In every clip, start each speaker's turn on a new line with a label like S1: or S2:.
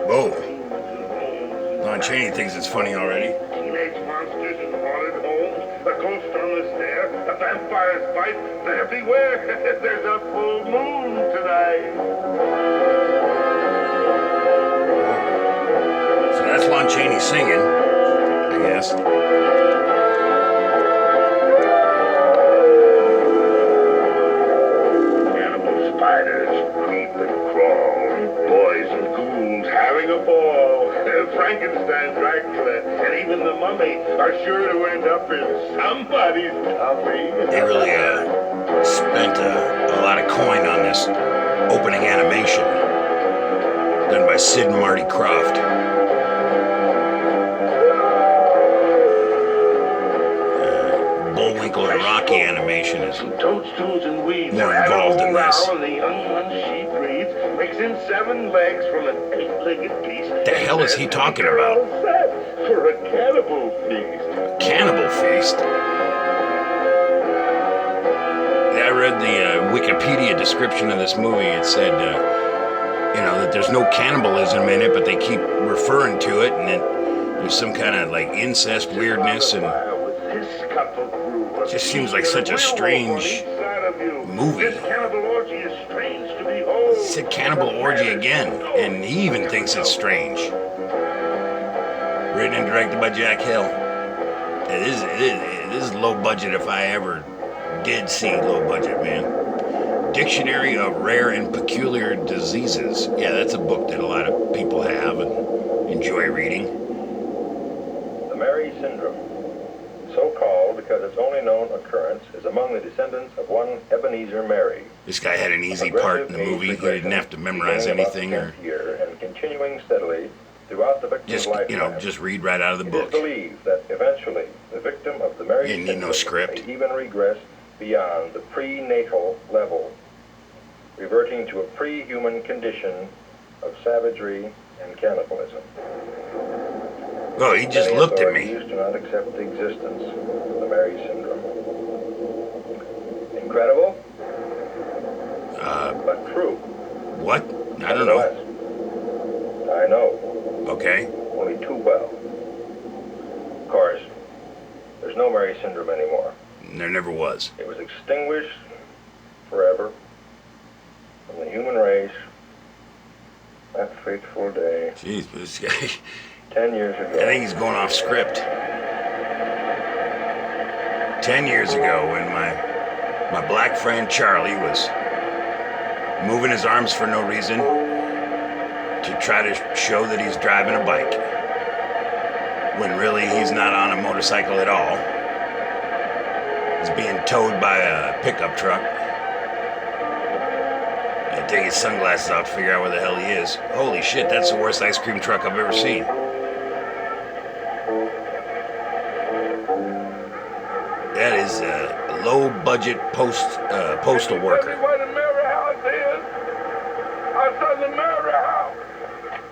S1: Whoa. Lon Chaney thinks it's funny already.
S2: Teenage monsters in haunted homes, a ghost on the stair, a vampire's bite. They're beware. There's a full moon tonight.
S1: So that's Lon Chaney singing, I guess.
S2: Animal spiders creep and crawl, boys and ghouls having a ball. Frankenstein, Dracula, and even the mummy are sure to end up in somebody's tummy.
S1: They really spent a lot of coin on this opening animation done by Sid and Marty Krofft. Bullwinkle and Rocky animation is
S2: toadstools and weeds
S1: more involved in this.
S2: And the young one she breeds makes in 7 legs from an 8-legged piece.
S1: The hell is he talking about?
S2: For a cannibal feast.
S1: Cannibal feast? Yeah, I read the Wikipedia description of this movie. It said, that there's no cannibalism in it, but they keep referring to it, and there's some kind of like incest weirdness, and it just seems like such a strange movie. It said cannibal orgy again, and he even thinks it's strange. Written and directed by Jack Hill. It is low budget if I ever did see low budget, man. Dictionary of Rare and Peculiar Diseases. Yeah, that's a book that a lot of people have and enjoy reading.
S3: The Mary Syndrome, so called because its only known occurrence is among the descendants of one Ebenezer Mary.
S1: This guy had an easy part in the movie. He didn't have to memorize anything or
S3: year and continuing steadily throughout the victim's lifetime.
S1: Just read right out of the book.
S3: It is believed that eventually the victim of the Mary
S1: You need no script.
S3: may even regress beyond the prenatal level, reverting to a pre-human condition of savagery and cannibalism.
S1: Oh, he just looked at me.
S3: Many do not accept the existence of the Mary Syndrome. Incredible, but true.
S1: What? I don't know.
S3: I know.
S1: Okay.
S3: Only too well. Of course, there's no Mary Syndrome anymore.
S1: There never was.
S3: It was extinguished forever from the human race that fateful day.
S1: Jeez, this guy.
S3: 10 years ago.
S1: I think he's going off script. 10 years ago, when my black friend Charlie was moving his arms for no reason to try to show that he's driving a bike, when really he's not on a motorcycle at all. He's being towed by a pickup truck. I take his sunglasses off to figure out where the hell he is. Holy shit, that's the worst ice cream truck I've ever seen. That is a low-budget postal worker.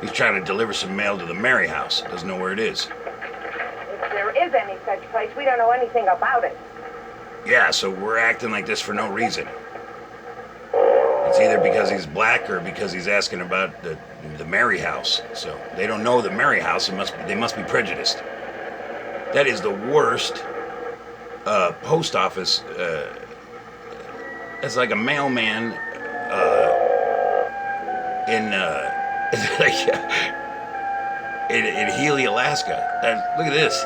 S1: He's trying to deliver some mail to the Mary house. Doesn't know where it is.
S4: If there is any such place, we don't know anything about it.
S1: Yeah, so we're acting like this for no reason. It's either because he's black or because he's asking about the Mary house. So they don't know the Mary house. They must be prejudiced. That is the worst post office. It's like a mailman in Healy, Alaska. Look at this.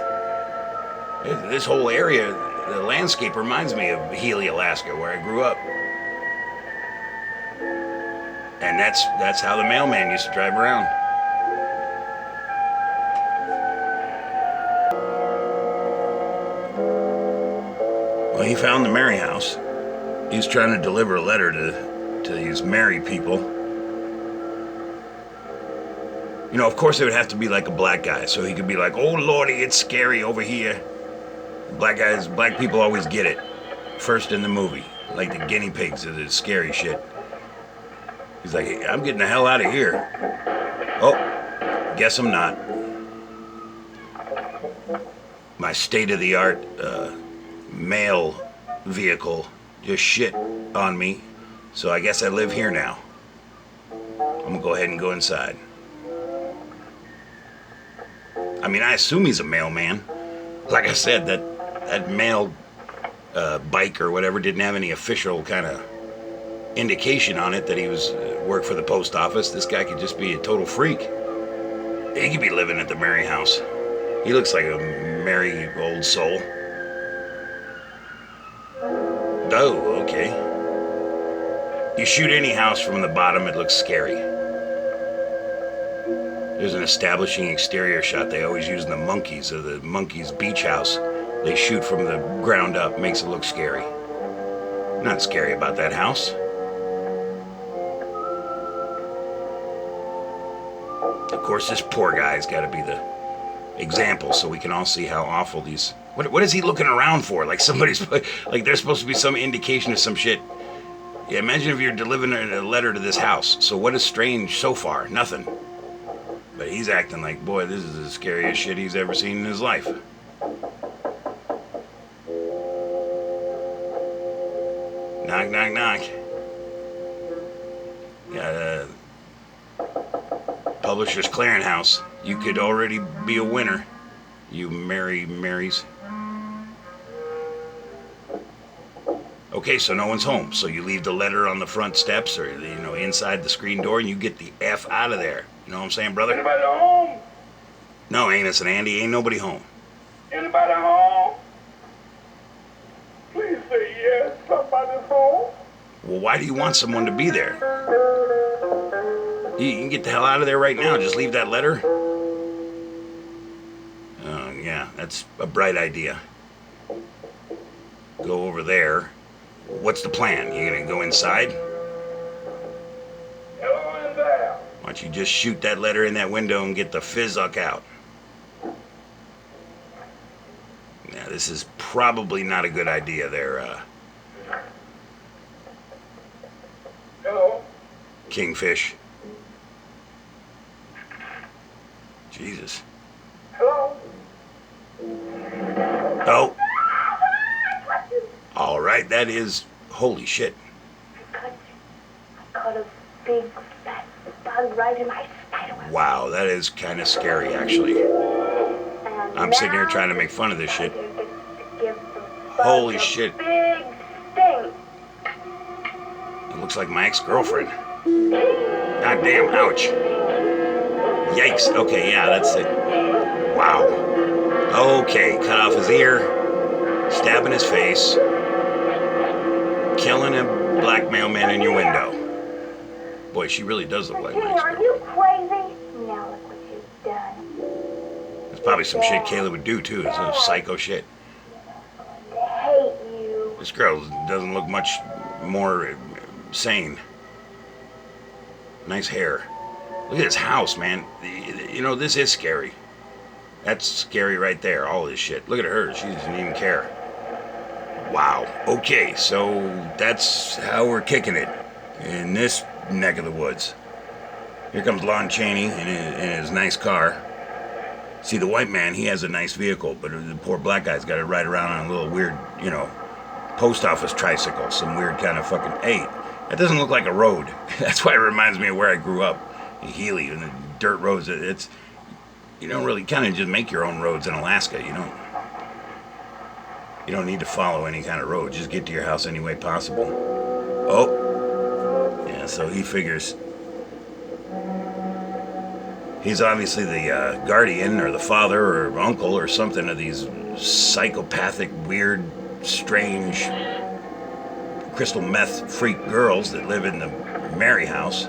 S1: This whole area, the landscape reminds me of Healy, Alaska, where I grew up. And that's how the mailman used to drive around. Well, he found the Mary house. He's trying to deliver a letter to these Mary people. You know, of course it would have to be like a black guy, so he could be like, "Oh Lordy, it's scary over here." Black people always get it first in the movie, like the guinea pigs of the scary shit. He's like, "Hey, I'm getting the hell out of here." Oh, guess I'm not. My state-of-the-art mail vehicle just shit on me, So I guess I live here now. I'm gonna go ahead and go inside. I mean, I assume he's a mailman. Like I said, that mail bike or whatever didn't have any official kind of indication on it that he was worked for the post office. This guy could just be a total freak. He could be living at the Mary house. He looks like a merry old soul. Oh, okay. You shoot any house from the bottom, it looks scary. There's an establishing exterior shot they always use in the Monkees, or the Monkees beach house. They shoot from the ground up, makes it look scary. Not scary about that house. Of course, this poor guy's got to be the example, so we can all see how awful these... What is he looking around for? Like somebody's... Like there's supposed to be some indication of some shit. Yeah, imagine if you're delivering a letter to this house. So what is strange so far? Nothing. But he's acting like, boy, this is the scariest shit he's ever seen in his life. Knock, knock, knock. Got Publishers Clearinghouse. You could already be a winner, you Marys. Okay, so no one's home. So you leave the letter on the front steps, or inside the screen door, and you get the F out of there. You know what I'm saying, brother?
S2: Anybody home?
S1: No, Amos and Andy, ain't nobody home.
S2: Anybody home? Please say yes. Somebody's home.
S1: Well, why do you want someone to be there? You can get the hell out of there right now. Just leave that letter. Yeah, that's a bright idea. Go over there. What's the plan? You gonna go inside?
S2: Hello in there.
S1: Why don't you just shoot that letter in that window and get the fizzuck out? Now, this is probably not a good idea there,
S2: Hello.
S1: Kingfish. Jesus.
S2: Hello.
S1: Oh. All right, that is... Holy shit.
S4: I caught a big fat bug right in my spider web.
S1: Wow, that is kind of scary, actually.
S4: And
S1: I'm sitting here
S4: now
S1: trying to make fun of this shit.
S4: I get to give the bug
S1: Holy
S4: a
S1: shit.
S4: big sting.
S1: It looks like my ex-girlfriend. God damn, ouch. Yikes. Okay, yeah, that's it. Wow. Okay, cut off his ear, stabbing his face, killing a black mailman in your window. Boy, she really does look like my
S4: King, are
S1: ex-girlfriend.
S4: you crazy? Now look what you've done.
S1: That's probably some shit Kayla would do, too. It's some psycho shit.
S4: I hate you.
S1: This girl doesn't look much more sane. Nice hair. Look at this house, man. This is scary. That's scary right there, all this shit. Look at her. She doesn't even care. Wow. Okay, so that's how we're kicking it in this neck of the woods. Here comes Lon Chaney in his nice car. See, the white man, he has a nice vehicle, but the poor black guy's got to ride around on a little weird, post office tricycle. Some weird kind of fucking... Hey, that doesn't look like a road. That's why it reminds me of where I grew up. In Healy, and the dirt roads. You don't really kind of just make your own roads in Alaska. You don't need to follow any kind of road. Just get to your house any way possible. Oh, yeah. So he figures he's obviously the guardian or the father or uncle or something of these psychopathic, weird, strange, crystal meth freak girls that live in the Mary house.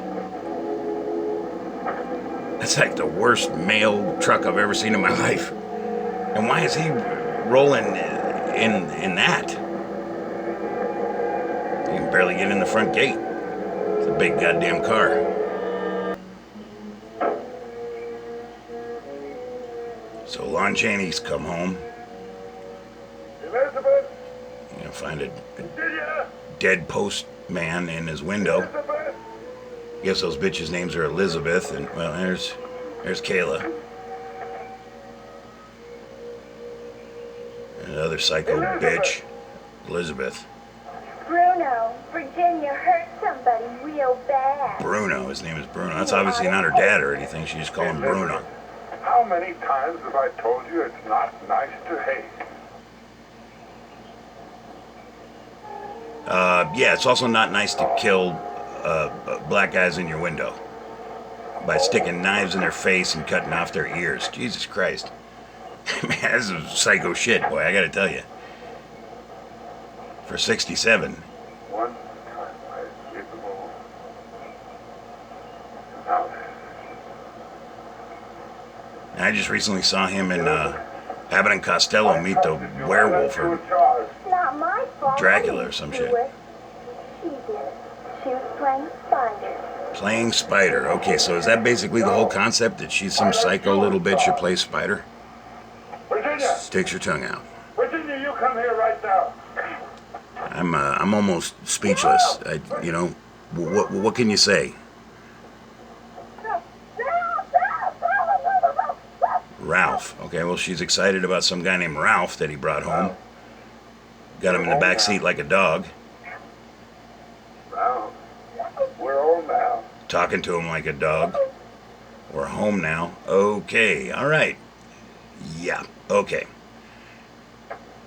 S1: That's like the worst mail truck I've ever seen in my life. And why is he rolling in that? You can barely get in the front gate. It's a big goddamn car. So Lon Chaney's come home.
S2: Elizabeth.
S1: Find a
S2: Celia.
S1: dead postman in his window.
S2: Elizabeth.
S1: Guess those bitches' names are Elizabeth, and well, there's Kayla. And another psycho bitch, Elizabeth.
S4: Bruno, Virginia hurt somebody. real bad.
S1: Bruno. His name is Bruno. That's obviously not her dad or anything. She just called him Bruno.
S2: How many times have I told you it's not nice to hate?
S1: Yeah, it's also not nice to kill black guys in your window by sticking knives in their face and cutting off their ears. Jesus Christ. Man, this is psycho shit, boy, I gotta tell you. For 67.
S2: One time I hit the ball. Now this.
S1: And I just recently saw him in Abbott and Costello meet the werewolf or
S4: Not my fault.
S1: Dracula or some shit.
S4: She did. She was playing spider.
S1: Playing Spider. Okay, so is that basically the whole concept, that she's some psycho little bitch who plays Spider?
S2: Virginia!
S1: Sticks her tongue out.
S2: Virginia, you come here right now.
S1: I'm almost speechless. What can you say? Ralph. Okay, well, she's excited about some guy named Ralph that he brought home. Got him in the back seat like a dog.
S2: Now, we're home now.
S1: Talking to him like a dog. We're home now. Okay, all right. Yeah, okay.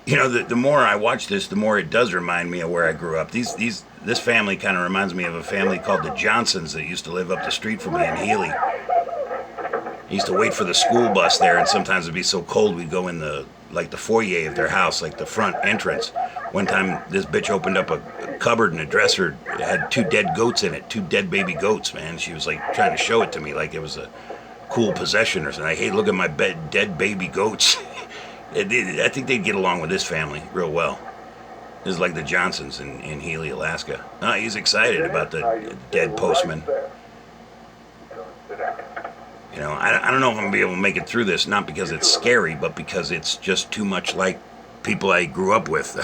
S1: You know, the more I watch this, the more it does remind me of where I grew up. This family kind of reminds me of a family called the Johnsons that used to live up the street from me in Healy. I used to wait for the school bus there, and sometimes it'd be so cold we'd go in the foyer of their house, like the front entrance. One time, this bitch opened up a cupboard and a dresser. It had 2 dead goats in it, 2 dead baby goats, man. She was like trying to show it to me like it was a cool possession or something. Like, hey, look at my dead baby goats. I think they'd get along with this family real well. This is like the Johnsons in Healy, Alaska. Oh, he's excited about the dead postman. You know, I don't know if I'm going to be able to make it through this, not because it's scary, but because it's just too much like people I grew up with.